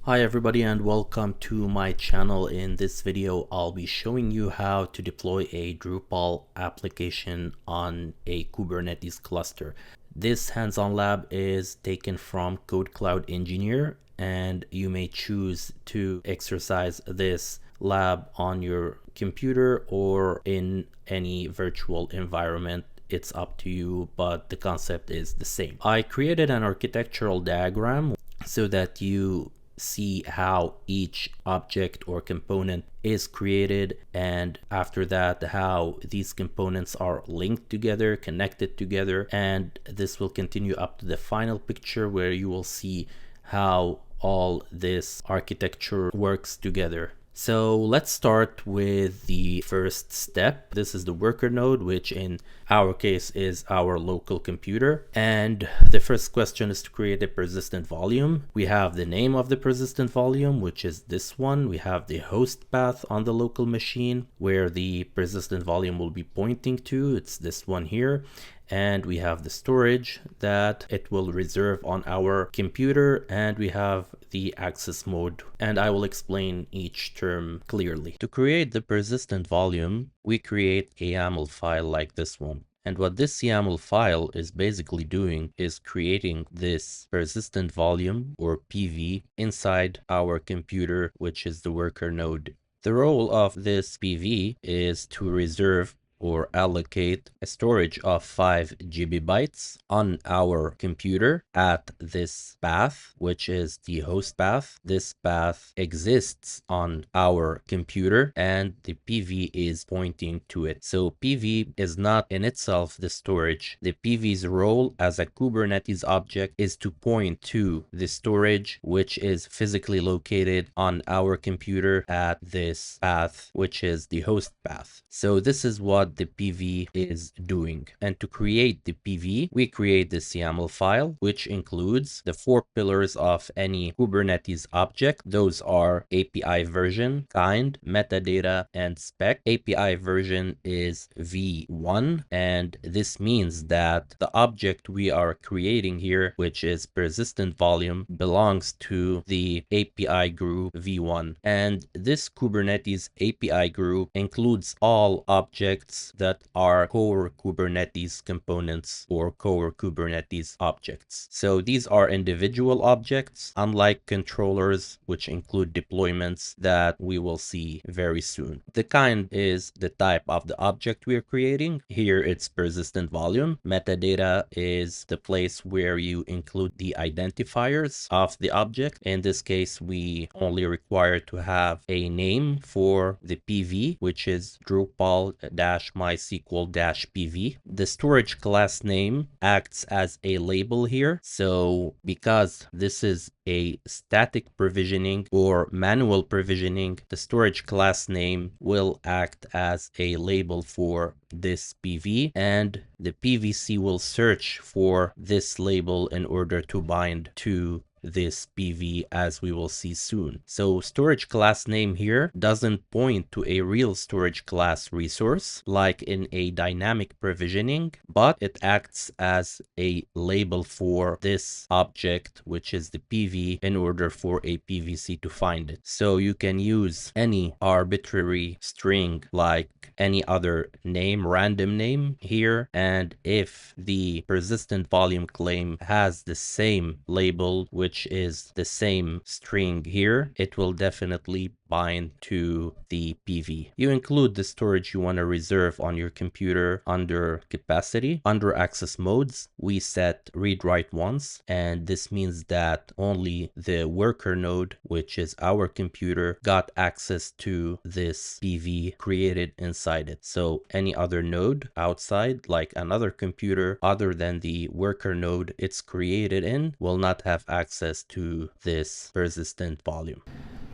Hi everybody and welcome to my channel. In this video I'll be showing you how to deploy a Drupal application on a Kubernetes cluster. This hands-on lab is taken from Code Cloud Engineer, and you may choose to exercise this lab on your computer or in any virtual environment. It's up to you, but the concept is the same. I created an architectural diagram so that you see how each object or component is created, and after that how these components are linked together, connected together, and this will continue up to the final picture where you will see how all this architecture works together. So let's start with the first step. This is the worker node, which in our case is our local computer. And the first question is to create a persistent volume. We have the name of the persistent volume, which is this one. We have the host path on the local machine where the persistent volume will be pointing to. It's this one here. And we have the storage that it will reserve on our computer, and we have the access mode, and I will explain each term clearly. To create the persistent volume, we create a YAML file like this one. And what this YAML file is basically doing is creating this persistent volume, or PV, inside our computer, which is the worker node. The role of this PV is to reserve or allocate a storage of 5 GB on our computer at this path, which is the host path. This path exists on our computer and the PV is pointing to it. So PV is not in itself the storage. The PV's role as a Kubernetes object is to point to the storage, which is physically located on our computer at this path, which is the host path. So this is what the PV is doing. And to create the PV, we create this YAML file, which includes the 4 pillars of any Kubernetes object. Those are API version, kind, metadata, and spec. API version is v1, and this means that the object we are creating here, which is persistent volume, belongs to the API group v1. And this Kubernetes API group includes all objects that are core Kubernetes components or core Kubernetes objects. So these are individual objects, unlike controllers, which include deployments that we will see very soon. The kind is the type of the object we are creating. Here it's persistent volume. Metadata is the place where you include the identifiers of the object. In this case, we only require to have a name for the PV, which is Drupal-MySQL-PV. The storage class name acts as a label here. So because this is a static provisioning or manual provisioning, the storage class name will act as a label for this PV, and the PVC will search for this label in order to bind to this PV, as we will see soon. So storage class name here doesn't point to a real storage class resource like in a dynamic provisioning, but it acts as a label for this object, which is the PV, in order for a PVC to find it. So you can use any arbitrary string like any other name, random name here, and if the persistent volume claim has the same label, which is the same string here, it will definitely bind to the PV. You include the storage you want to reserve on your computer under capacity. Under access modes, we set read write once, and this means that only the worker node, which is our computer, got access to this PV created inside it. So any other node outside, like another computer other than the worker node it's created in, will not have access to this persistent volume.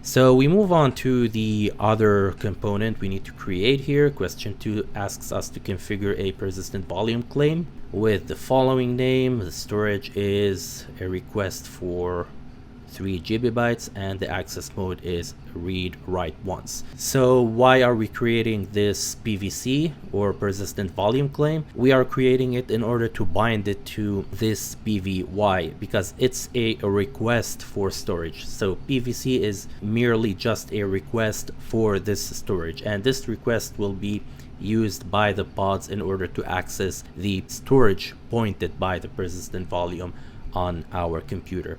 So we move on to the other component we need to create here. Question 2 asks us to configure a persistent volume claim with the following name. The storage is a request for 3 GB, and the access mode is read write once. So why are we creating this PVC or persistent volume claim? We are creating it in order to bind it to this PVY because it's a request for storage. So PVC is merely just a request for this storage, and this request will be used by the pods in order to access the storage pointed by the persistent volume on our computer.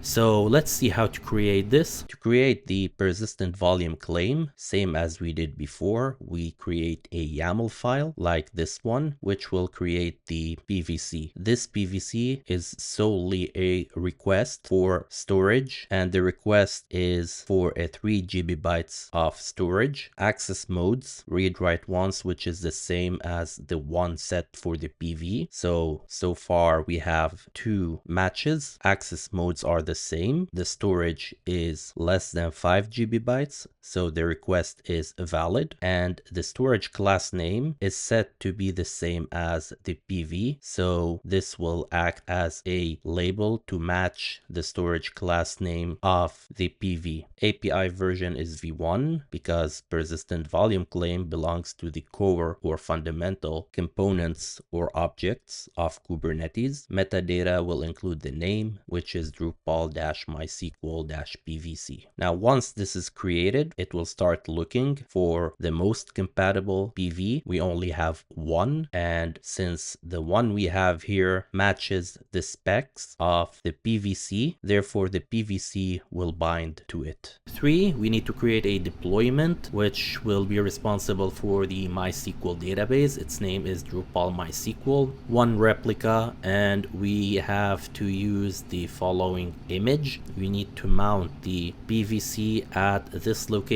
So let's see how to create this. To create the persistent volume claim, same as we did before, we create a YAML file like this one, which will create the PVC. This PVC is solely a request for storage, and the request is for a 3 GB of storage. Access modes, read write once, which is the same as the one set for the PV. So far we have 2 matches. Access modes are the same. The storage is less than 5 GB, so the request is valid, and the storage class name is set to be the same as the PV, so this will act as a label to match the storage class name of the PV. API version is v1 because persistent volume claim belongs to the core or fundamental components or objects of Kubernetes. Metadata will include the name, which is Drupal-MySQL-PVC. Now, once this is created, it will start looking for the most compatible PV. We only have one, and since the one we have here matches the specs of the PVC, therefore the PVC will bind to it. 3, we need to create a deployment which will be responsible for the MySQL database. Its name is Drupal MySQL. 1 replica, and we have to use the following image. We need to mount the PVC at this location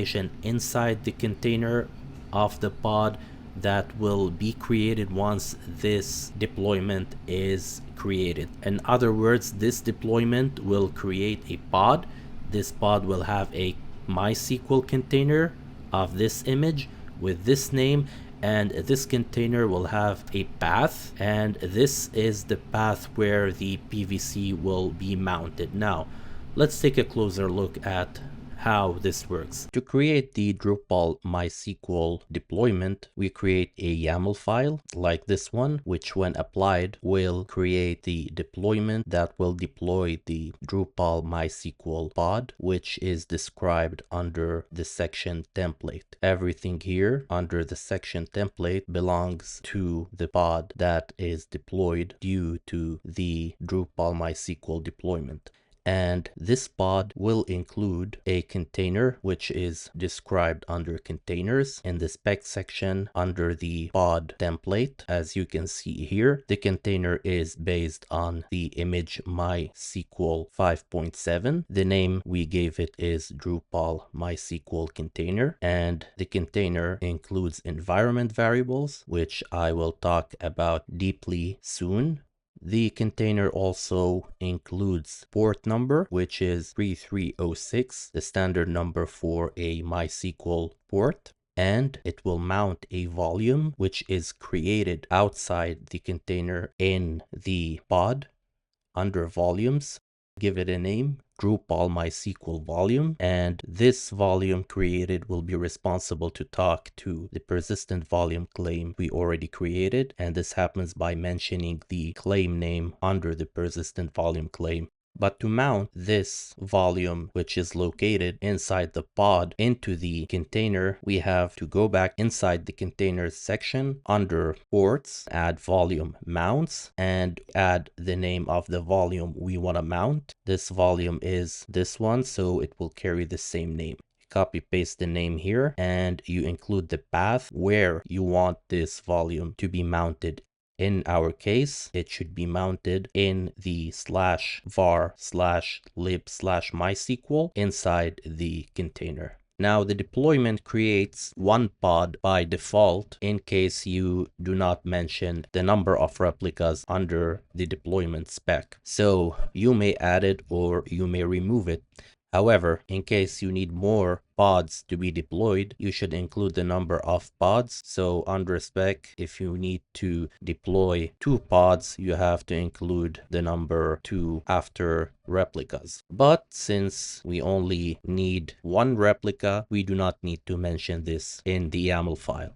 inside the container of the pod that will be created once this deployment is created. In other words, this deployment will create a pod. This pod will have a MySQL container of this image with this name, and this container will have a path, and this is the path where the PVC will be mounted. Now, let's take a closer look at how this works. To create the Drupal MySQL deployment, we create a YAML file like this one, which when applied will create the deployment that will deploy the Drupal MySQL pod, which is described under the section template. Everything here under the section template belongs to the pod that is deployed due to the Drupal MySQL deployment. And this pod will include a container, which is described under containers in the spec section under the pod template. As you can see here, the container is based on the image MySQL 5.7. The name we gave it is Drupal MySQL container, and the container includes environment variables, which I will talk about deeply soon. The container also includes port number, which is 3306, the standard number for a MySQL port. And it will mount a volume, which is created outside the container in the pod under volumes. Give it a name, Drupal MySQL volume, and this volume created will be responsible to talk to the persistent volume claim we already created, and this happens by mentioning the claim name under the persistent volume claim. But to mount this volume, which is located inside the pod, into the container, we have to go back inside the containers section under ports, add volume mounts, and add the name of the volume we want to mount. This volume is this one, so it will carry the same name. Copy paste the name here, and you include the path where you want this volume to be mounted. In our case, it should be mounted in the /var/lib/MySQL inside the container. Now the deployment creates one pod by default in case you do not mention the number of replicas under the deployment spec. So you may add it or you may remove it. However, in case you need more pods to be deployed, you should include the number of pods. So under spec, if you need to deploy 2 pods, you have to include the number 2 after replicas. But since we only need 1 replica, we do not need to mention this in the YAML file.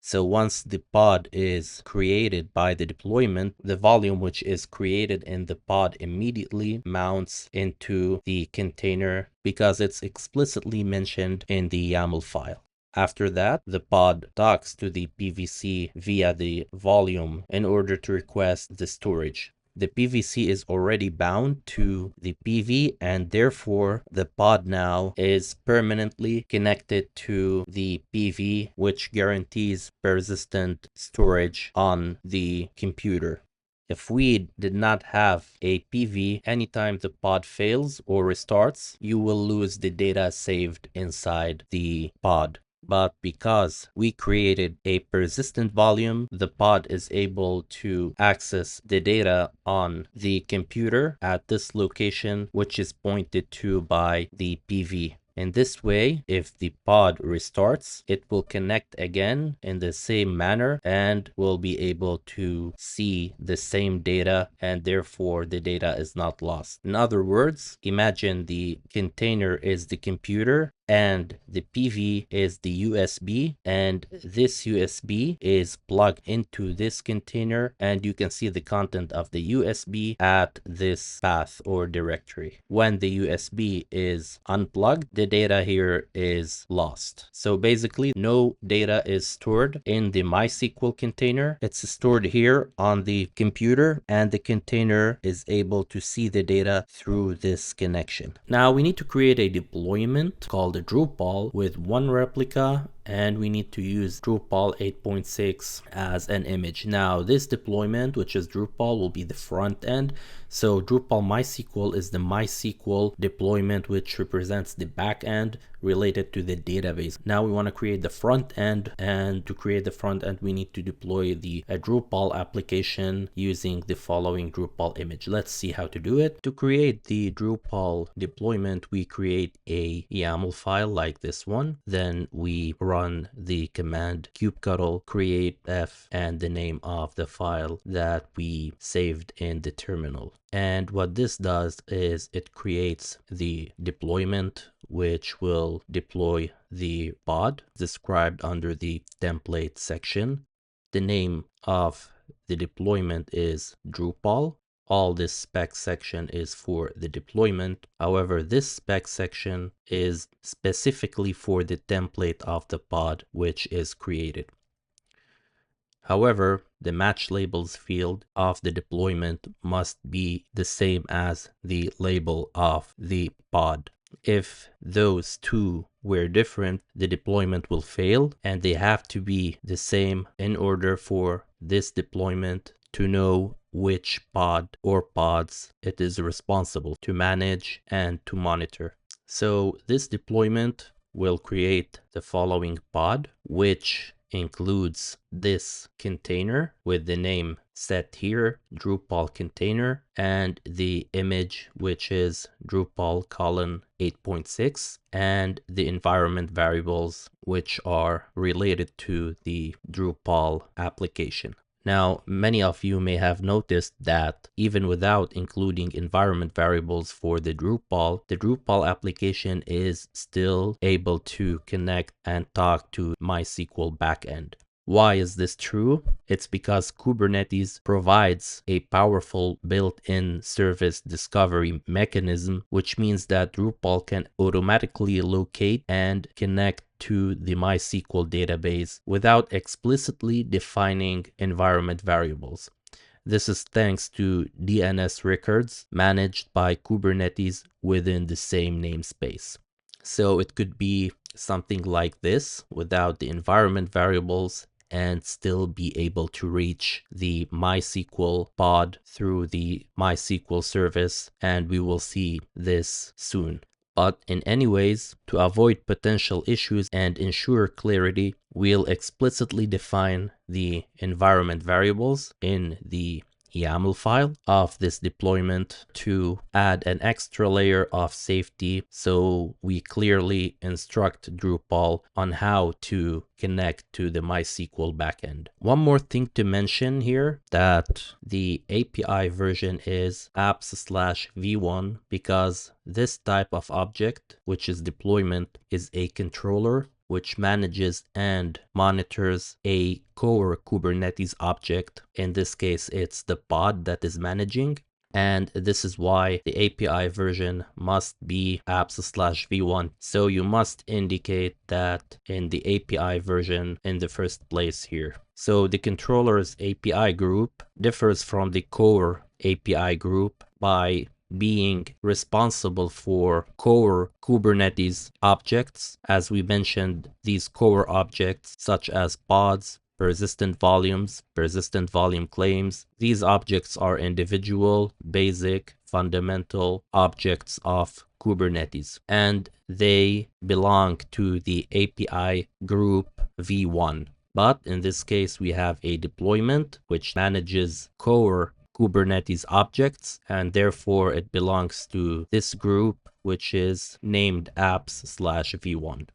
So once the pod is created by the deployment, the volume which is created in the pod immediately mounts into the container because it's explicitly mentioned in the YAML file. After that, the pod talks to the PVC via the volume in order to request the storage. The PVC is already bound to the PV, and therefore the pod now is permanently connected to the PV, which guarantees persistent storage on the computer. If we did not have a PV, anytime the pod fails or restarts, you will lose the data saved inside the pod. But because we created a persistent volume, the pod is able to access the data on the computer at this location, which is pointed to by the PV. In this way, if the pod restarts, it will connect again in the same manner and will be able to see the same data, and therefore the data is not lost. In other words, imagine the container is the computer and the PV is the USB, and this USB is plugged into this container, and you can see the content of the USB at this path or directory. When the USB is unplugged, the data here is lost. So basically, no data is stored in the MySQL container. It's stored here on the computer, and the container is able to see the data through this connection. Now we need to create a deployment called a Drupal with 1 replica, and we need to use Drupal 8.6 as an image. Now this deployment, which is Drupal, will be the front end. So Drupal MySQL is the MySQL deployment, which represents the back end related to the database. Now we want to create the front end, and to create the front end we need to deploy the Drupal application using the following Drupal image. Let's see how to do it. To create the Drupal deployment, we create a YAML file like this one. Then we run the command kubectl create f and the name of the file that we saved in the terminal. And what this does is it creates the deployment, which will deploy the pod described under the template section. The name of the deployment is Drupal. All this spec section is for the deployment. However, this spec section is specifically for the template of the pod which is created. However, the match labels field of the deployment must be the same as the label of the pod. If those two were different, the deployment will fail, and they have to be the same in order for this deployment to know which pod or pods it is responsible to manage and to monitor. So this deployment will create the following pod, which includes this container with the name set here, Drupal container, and the image, which is Drupal 8.6, and the environment variables, which are related to the Drupal application. Now, many of you may have noticed that even without including environment variables for the Drupal application is still able to connect and talk to MySQL backend. Why is this true? It's because Kubernetes provides a powerful built-in service discovery mechanism, which means that Drupal can automatically locate and connect to the MySQL database without explicitly defining environment variables. This is thanks to DNS records managed by Kubernetes within the same namespace. So it could be something like this without the environment variables and still be able to reach the MySQL pod through the MySQL service, and we will see this soon. But in any ways, to avoid potential issues and ensure clarity, we'll explicitly define the environment variables in the YAML file of this deployment to add an extra layer of safety, so we clearly instruct Drupal on how to connect to the MySQL backend. One more thing to mention here, that the API version is apps/v1 because this type of object, which is deployment, is a controller which manages and monitors a core Kubernetes object. In this case, it's the pod that is managing. And this is why the API version must be apps/v1. So you must indicate that in the API version in the first place here. So the controller's API group differs from the core API group by being responsible for core Kubernetes objects. As we mentioned, these core objects such as pods, persistent volumes, persistent volume claims. These objects are individual, basic, fundamental objects of Kubernetes, and they belong to the API group v1. But in this case, we have a deployment which manages core Kubernetes objects, and therefore it belongs to this group, which is named apps/v1.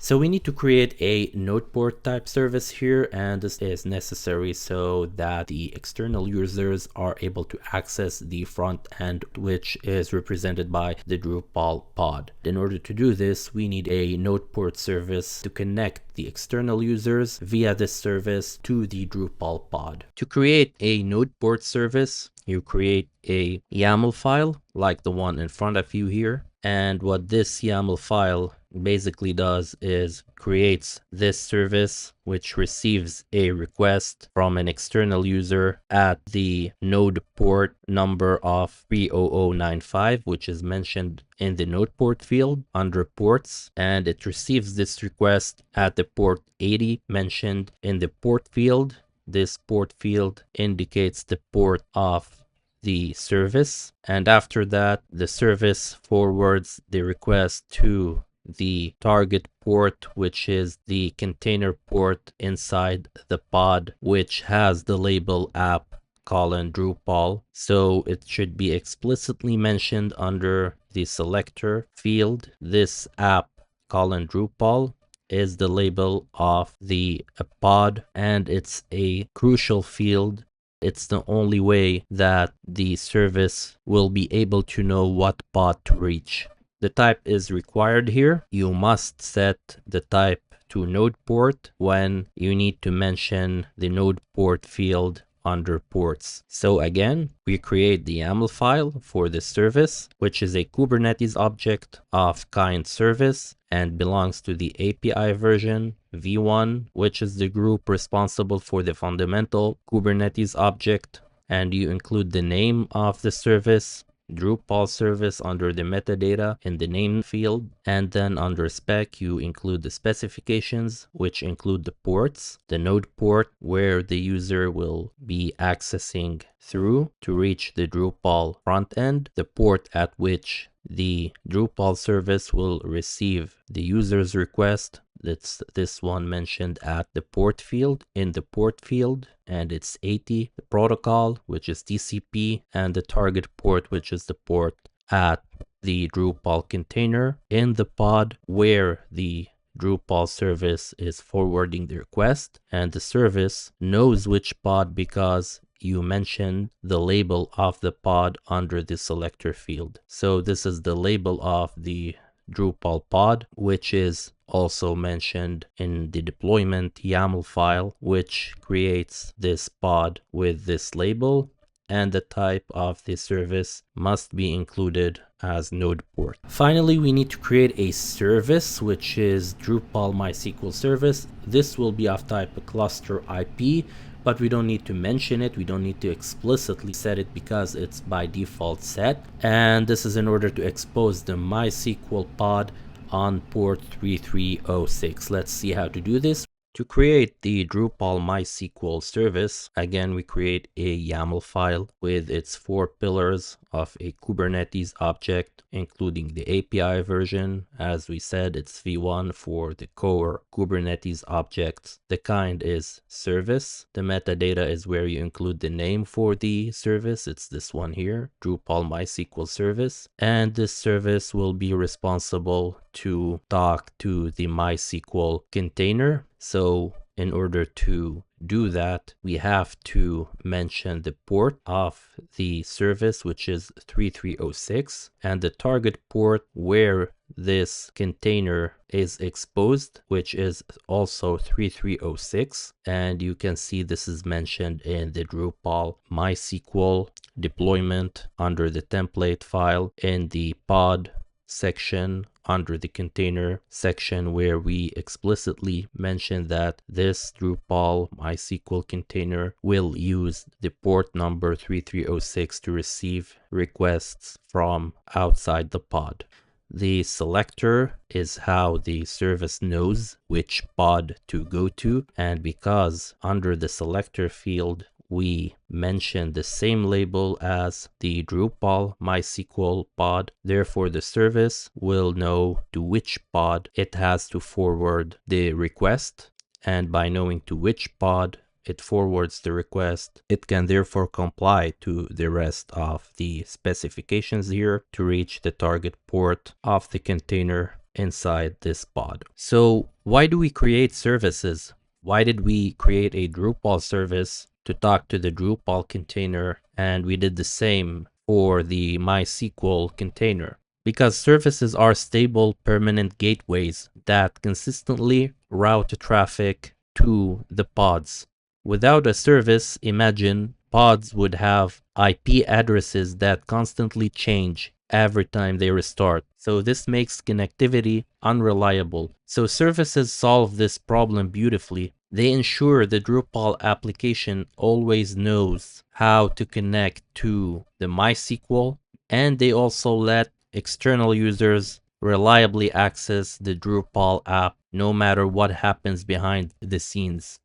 So we need to create a node port type service here, and this is necessary so that the external users are able to access the front end, which is represented by the Drupal pod. In order to do this, we need a node port service to connect the external users via this service to the Drupal pod. To create a node port service, you create a YAML file like the one in front of you here. And what this YAML file basically does is creates this service which receives a request from an external user at the node port number of 30095, which is mentioned in the node port field under ports, and it receives this request at the port 80 mentioned in the port field. This port field indicates the port of the service, and after that the service forwards the request to the target port, which is the container port inside the pod, which has the label app:/Drupal. So it should be explicitly mentioned under the selector field. This app:/Drupal is the label of the pod, and it's a crucial field. It's the only way that the service will be able to know what pod to reach. The type is required here. You must set the type to node port when you need to mention the node port field under ports. So again, we create the YAML file for this service, which is a Kubernetes object of kind service and belongs to the API version v1, which is the group responsible for the fundamental Kubernetes object. And you include the name of the service, Drupal service, under the metadata in the name field, and then under spec you include the specifications, which include the ports, the node port where the user will be accessing through to reach the Drupal front end, the port at which the Drupal service will receive the user's request. That's this one mentioned at the port field in the port field, and it's 80, the protocol, which is TCP, and the target port, which is the port at the Drupal container in the pod where the Drupal service is forwarding the request, and the service knows which pod because you mentioned the label of the pod under the selector field. So this is the label of the Drupal pod, which is also mentioned in the deployment YAML file, which creates this pod with this label, and the type of the service must be included as node port. Finally, we need to create a service, which is Drupal MySQL service. This will be of type cluster IP, but we don't need to mention it. We don't need to explicitly set it because it's by default set. And this is in order to expose the MySQL pod on port 3306. Let's see how to do this. To create the Drupal MySQL service, again, we create a YAML file with its 4 pillars of a Kubernetes object, including the API version. As we said, it's v1 for the core Kubernetes objects. The kind is service. The metadata is where you include the name for the service. It's this one here, Drupal MySQL service. And this service will be responsible to talk to the MySQL container. So in order to do that, we have to mention the port of the service, which is 3306, and the target port where this container is exposed, which is also 3306. And you can see this is mentioned in the Drupal MySQL deployment under the template file in the pod section under the container section, where we explicitly mention that this Drupal MySQL container will use the port number 3306 to receive requests from outside the pod. The selector is how the service knows which pod to go to, and because under the selector field we mention the same label as the Drupal MySQL pod, therefore the service will know to which pod it has to forward the request, and by knowing to which pod it forwards the request, it can therefore comply to the rest of the specifications here to reach the target port of the container inside this pod. So why do we create services? Why did we create a Drupal service to talk to the Drupal container, and we did the same for the MySQL container? Because services are stable, permanent gateways that consistently route traffic to the pods. Without a service, imagine pods would have IP addresses that constantly change every time they restart. So this makes connectivity unreliable. So services solve this problem beautifully. They ensure the Drupal application always knows how to connect to the MySQL, and they also let external users reliably access the Drupal app no matter what happens behind the scenes.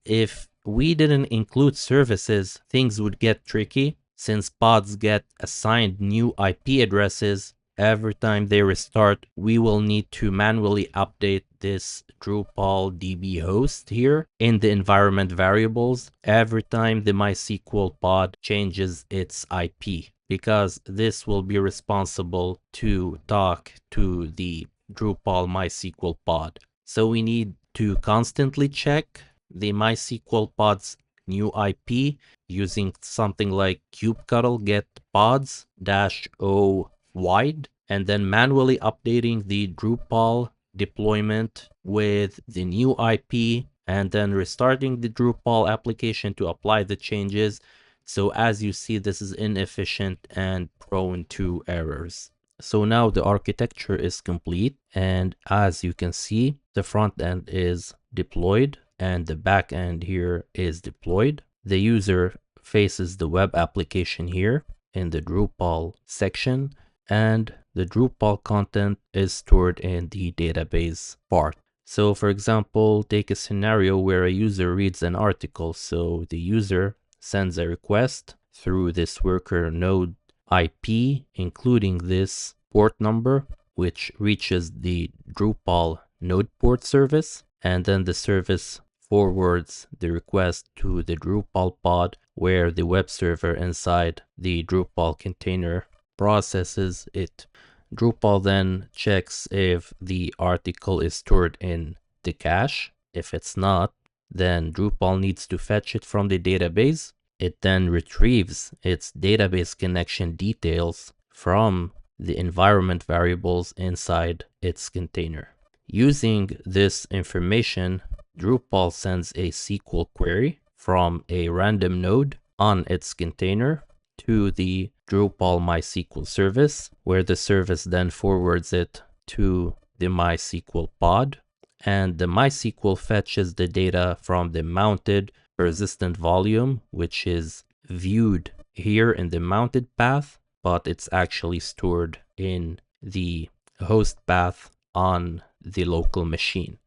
If we didn't include services, things would get tricky, since pods get assigned new IP addresses every time they restart. We will need to manually update this Drupal DB host here in the environment variables every time the MySQL pod changes its IP, because this will be responsible to talk to the Drupal MySQL pod. So we need to constantly check the MySQL pod's new IP using something like kubectl get pods -o wide, and then manually updating the Drupal deployment with the new IP, and then restarting the Drupal application to apply the changes. So as you see, this is inefficient and prone to errors. So now the architecture is complete, and as you can see, the front end is deployed and the back end here is deployed. The user faces the web application here in the Drupal section, and the Drupal content is stored in the database part. So for example, take a scenario where a user reads an article. So the user sends a request through this worker node IP, including this port number, which reaches the Drupal node port service, and then the service forwards the request to the Drupal pod, where the web server inside the Drupal container processes it. Drupal then checks if the article is stored in the cache. If it's not, then Drupal needs to fetch it from the database. It then retrieves its database connection details from the environment variables inside its container. Using this information, Drupal sends a SQL query from a random node on its container to the Drupal MySQL service, where the service then forwards it to the MySQL pod, and the MySQL fetches the data from the mounted persistent volume, which is viewed here in the mounted path, but it's actually stored in the host path on the local machine.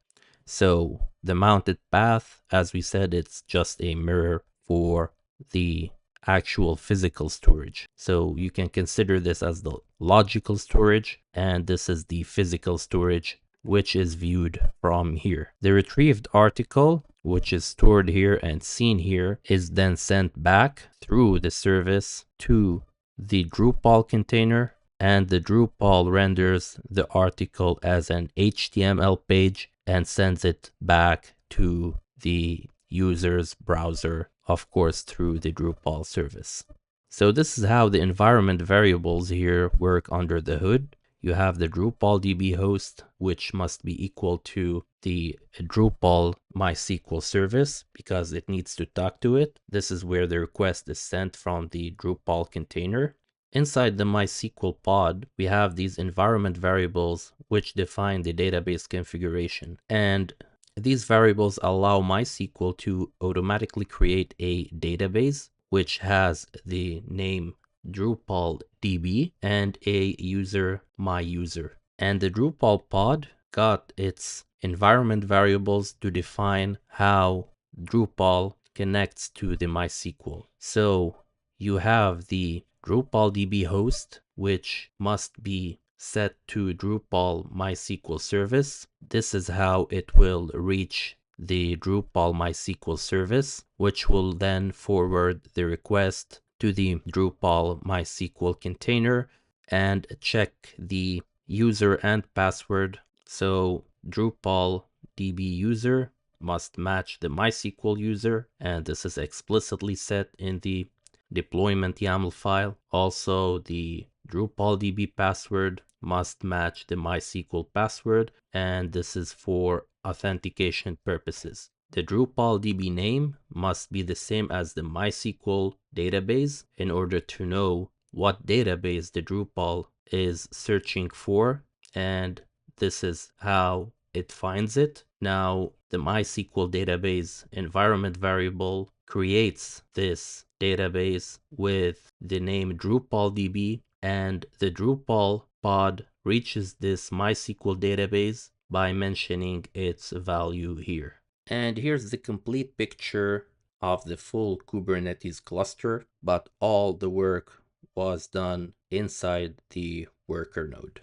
So the mounted path, as we said, it's just a mirror for the actual physical storage. So you can consider this as the logical storage, and this is the physical storage, which is viewed from here. The retrieved article, which is stored here and seen here, is then sent back through the service to the Drupal container, and the Drupal renders the article as an HTML page and sends it back to the user's browser, of course through the Drupal service. So this is how the environment variables here work under the hood. You have the Drupal DB host, which must be equal to the Drupal MySQL service because it needs to talk to it. This is where the request is sent from the Drupal container. Inside the MySQL pod, we have these environment variables which define the database configuration. And these variables allow MySQL to automatically create a database which has the name Drupal DB and a user MyUser. And the Drupal pod got its environment variables to define how Drupal connects to the MySQL. So you have the Drupal DB host, which must be set to Drupal MySQL service. This is how it will reach the Drupal MySQL service, which will then forward the request to the Drupal MySQL container and check the user and password. So Drupal DB user must match the MySQL user, and this is explicitly set in the deployment YAML file. Also, the Drupal DB password must match the MySQL password, and this is for authentication purposes. The Drupal DB name must be the same as the MySQL database in order to know what database the Drupal is searching for, and this is how it finds it. Now, the MySQL database environment variable creates this database with the name Drupal DB, and the Drupal pod reaches this MySQL database by mentioning its value here. And here's the complete picture of the full Kubernetes cluster, but all the work was done inside the worker node.